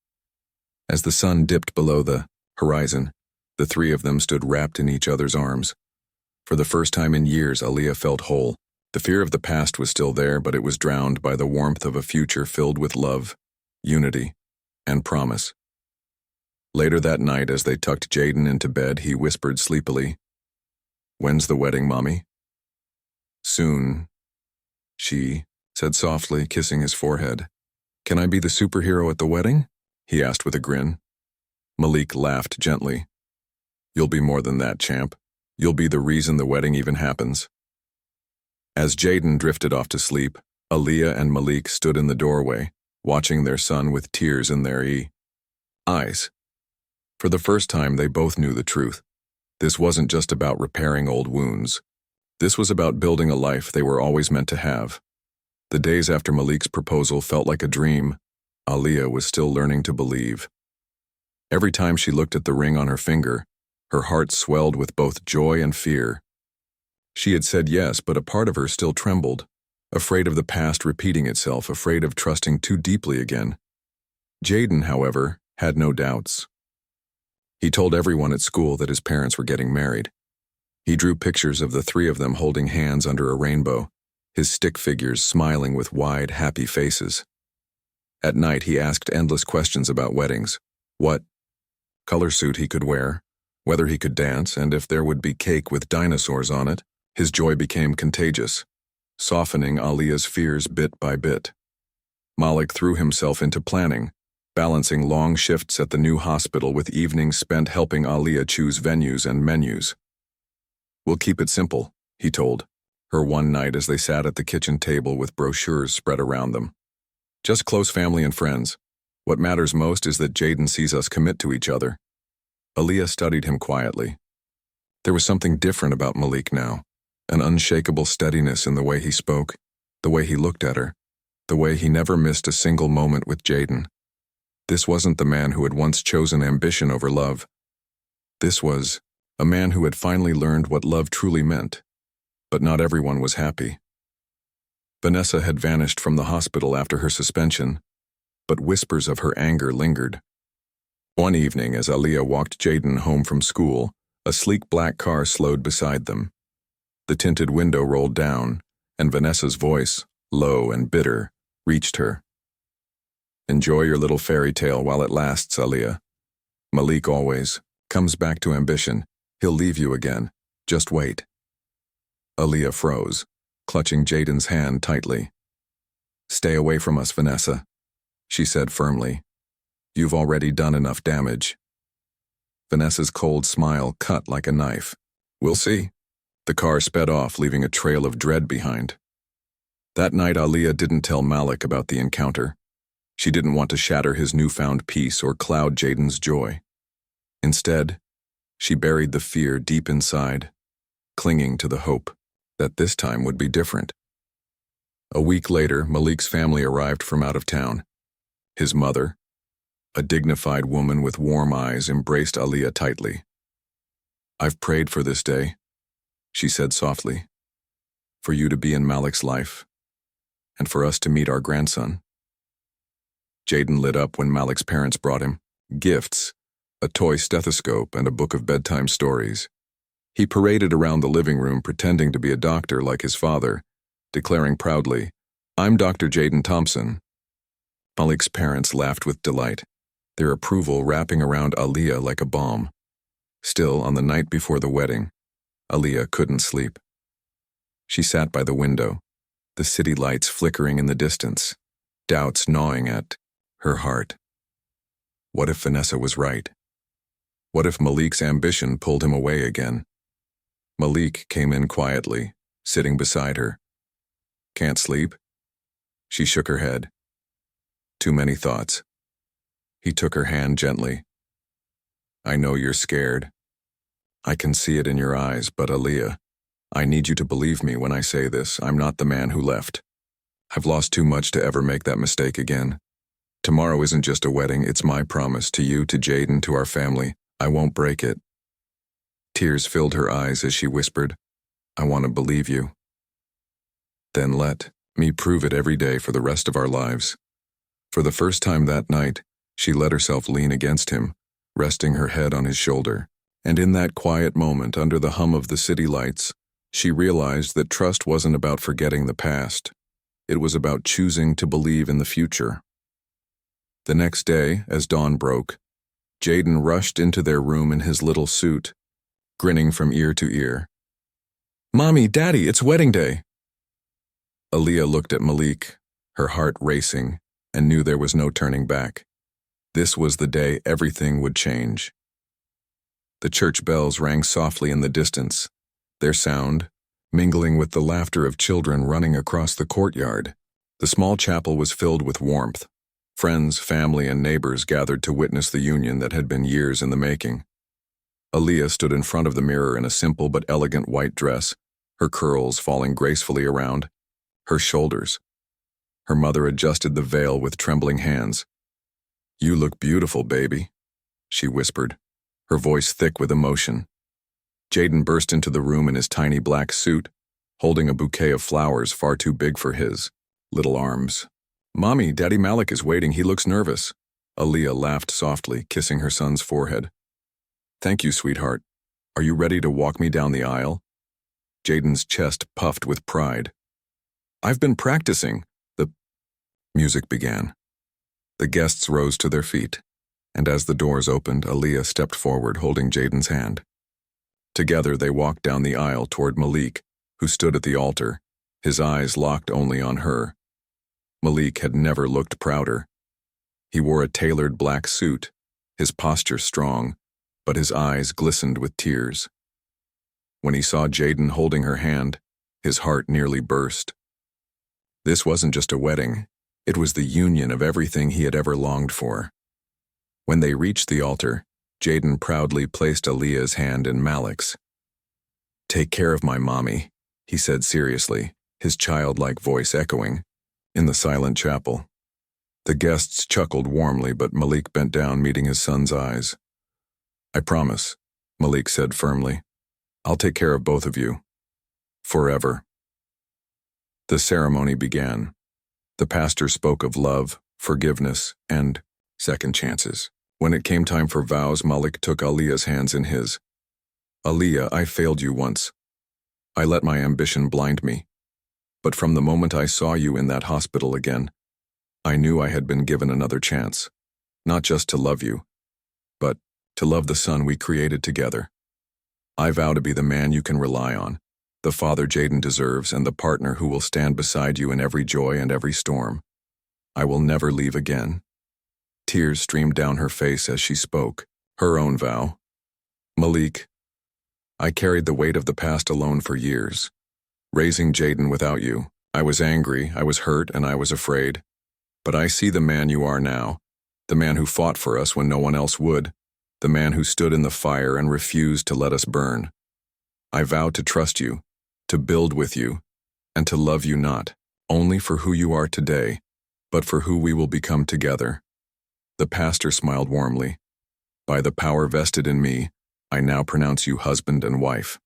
As the sun dipped below the horizon, the three of them stood wrapped in each other's arms. For the first time in years, Aaliyah felt whole. The fear of the past was still there, but it was drowned by the warmth of a future filled with love, unity, and promise. Later that night, as they tucked Jaden into bed, he whispered sleepily, When's the wedding, Mommy? Soon, she said softly, kissing his forehead. Can I be the superhero at the wedding? He asked with a grin. Malik laughed gently. You'll be more than that, champ. You'll be the reason the wedding even happens. As Jaden drifted off to sleep, Aaliyah and Malik stood in the doorway, watching their son with tears in their eyes. For the first time, they both knew the truth. This wasn't just about repairing old wounds. This was about building a life they were always meant to have. The days after Malik's proposal felt like a dream. Aaliyah was still learning to believe. Every time she looked at the ring on her finger, her heart swelled with both joy and fear. She had said yes, but a part of her still trembled, afraid of the past repeating itself, afraid of trusting too deeply again. Jaden, however, had no doubts. He told everyone at school that his parents were getting married. He drew pictures of the three of them holding hands under a rainbow, his stick figures smiling with wide, happy faces. At night, he asked endless questions about weddings. What color suit he could wear, whether he could dance, and if there would be cake with dinosaurs on it. His joy became contagious, softening Aaliyah's fears bit by bit. Malik threw himself into planning, balancing long shifts at the new hospital with evenings spent helping Aaliyah choose venues and menus. We'll keep it simple, he told her one night as they sat at the kitchen table with brochures spread around them. Just close family and friends. What matters most is that Jaden sees us commit to each other. Aaliyah studied him quietly. There was something different about Malik now, an unshakable steadiness in the way he spoke, the way he looked at her, the way he never missed a single moment with Jaden. This wasn't the man who had once chosen ambition over love. This was a man who had finally learned what love truly meant. But not everyone was happy. Vanessa had vanished from the hospital after her suspension, but whispers of her anger lingered. One evening, as Aaliyah walked Jaden home from school, a sleek black car slowed beside them. The tinted window rolled down, and Vanessa's voice, low and bitter, reached her. Enjoy your little fairy tale while it lasts, Aaliyah. Malik always comes back to ambition. He'll leave you again. Just wait. Aaliyah froze, clutching Jaden's hand tightly. Stay away from us, Vanessa, she said firmly. You've already done enough damage. Vanessa's cold smile cut like a knife. We'll see. The car sped off, leaving a trail of dread behind. That night, Aaliyah didn't tell Malik about the encounter. She didn't want to shatter his newfound peace or cloud Jaden's joy. Instead, she buried the fear deep inside, clinging to the hope that this time would be different. A week later, Malik's family arrived from out of town. His mother, a dignified woman with warm eyes, embraced Aaliyah tightly. I've prayed for this day, she said softly. For you to be in Malik's life, and for us to meet our grandson. Jaden lit up when Malik's parents brought him gifts, a toy stethoscope and a book of bedtime stories. He paraded around the living room pretending to be a doctor like his father, declaring proudly, "I'm Dr. Jaden Thompson." Malik's parents laughed with delight, their approval wrapping around Aaliyah like a balm. Still, on the night before the wedding, Aaliyah couldn't sleep. She sat by the window, the city lights flickering in the distance, doubts gnawing at her heart. What if Vanessa was right? What if Malik's ambition pulled him away again? Malik came in quietly, sitting beside her. Can't sleep? She shook her head. Too many thoughts. He took her hand gently. I know you're scared. I can see it in your eyes, but Aaliyah, I need you to believe me when I say this. I'm not the man who left. I've lost too much to ever make that mistake again. Tomorrow isn't just a wedding, it's my promise to you, to Jaden, to our family. I won't break it. Tears filled her eyes as she whispered, I want to believe you. Then let me prove it every day for the rest of our lives. For the first time that night, she let herself lean against him, resting her head on his shoulder. And in that quiet moment, under the hum of the city lights, she realized that trust wasn't about forgetting the past. It was about choosing to believe in the future. The next day, as dawn broke, Jaden rushed into their room in his little suit, grinning from ear to ear. Mommy, Daddy, it's wedding day. Aaliyah looked at Malik, her heart racing, and knew there was no turning back. This was the day everything would change. The church bells rang softly in the distance, their sound mingling with the laughter of children running across the courtyard. The small chapel was filled with warmth. Friends, family, and neighbors gathered to witness the union that had been years in the making. Aaliyah stood in front of the mirror in a simple but elegant white dress, her curls falling gracefully around her shoulders. Her mother adjusted the veil with trembling hands. You look beautiful, baby, she whispered, her voice thick with emotion. Jaden burst into the room in his tiny black suit, holding a bouquet of flowers far too big for his little arms. Mommy, Daddy Malik is waiting, he looks nervous. Aaliyah laughed softly, kissing her son's forehead. Thank you, sweetheart. Are you ready to walk me down the aisle? Jaden's chest puffed with pride. I've been practicing. The music began. The guests rose to their feet, and as the doors opened, Aaliyah stepped forward, holding Jaden's hand. Together they walked down the aisle toward Malik, who stood at the altar, his eyes locked only on her. Malik had never looked prouder. He wore a tailored black suit, his posture strong, but his eyes glistened with tears. When he saw Jaden holding her hand, his heart nearly burst. This wasn't just a wedding, it was the union of everything he had ever longed for. When they reached the altar, Jaden proudly placed Aaliyah's hand in Malik's. Take care of my mommy, he said seriously, his childlike voice echoing in the silent chapel. The guests chuckled warmly, but Malik bent down, meeting his son's eyes. I promise, Malik said firmly. I'll take care of both of you. Forever. The ceremony began. The pastor spoke of love, forgiveness, and second chances. When it came time for vows, Malik took Aaliyah's hands in his. Aaliyah, I failed you once. I let my ambition blind me. But from the moment I saw you in that hospital again, I knew I had been given another chance. Not just to love you, but to love the son we created together. I vow to be the man you can rely on, the father Jaden deserves, and the partner who will stand beside you in every joy and every storm. I will never leave again. Tears streamed down her face as she spoke, her own vow. Malik, I carried the weight of the past alone for years. Raising Jaden without you, I was angry, I was hurt, and I was afraid. But I see the man you are now, the man who fought for us when no one else would, the man who stood in the fire and refused to let us burn. I vow to trust you, to build with you, and to love you not only for who you are today, but for who we will become together. The pastor smiled warmly. By the power vested in me, I now pronounce you husband and wife.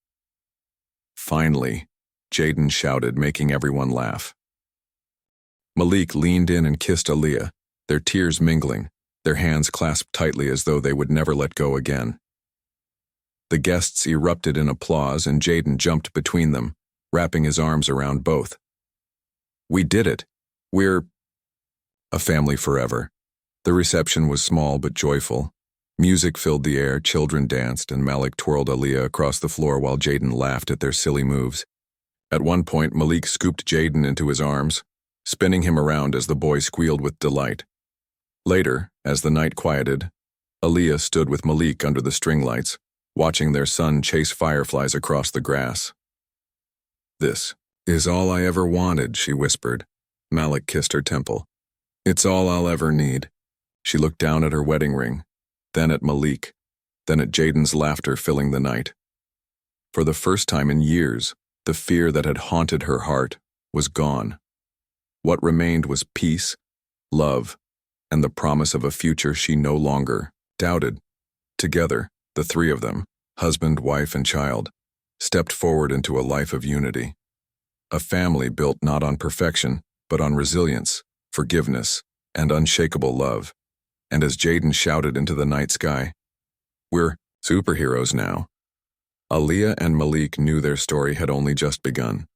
Finally, Jaden shouted, making everyone laugh. Malik leaned in and kissed Aaliyah, their tears mingling, their hands clasped tightly as though they would never let go again. The guests erupted in applause and Jaden jumped between them, wrapping his arms around both. "We did it. We're a family forever." The reception was small but joyful. Music filled the air, children danced, and Malik twirled Aaliyah across the floor while Jaden laughed at their silly moves. At one point, Malik scooped Jaden into his arms, spinning him around as the boy squealed with delight. Later, as the night quieted, Aaliyah stood with Malik under the string lights, watching their son chase fireflies across the grass. "This is all I ever wanted," she whispered. Malik kissed her temple. "It's all I'll ever need." She looked down at her wedding ring, then at Malik, then at Jaden's laughter filling the night. For the first time in years, the fear that had haunted her heart was gone. What remained was peace, love, and the promise of a future she no longer doubted. Together, the three of them, husband, wife, and child, stepped forward into a life of unity. A family built not on perfection, but on resilience, forgiveness, and unshakable love. And as Jaden shouted into the night sky, "We're superheroes now," Aaliyah and Malik knew their story had only just begun.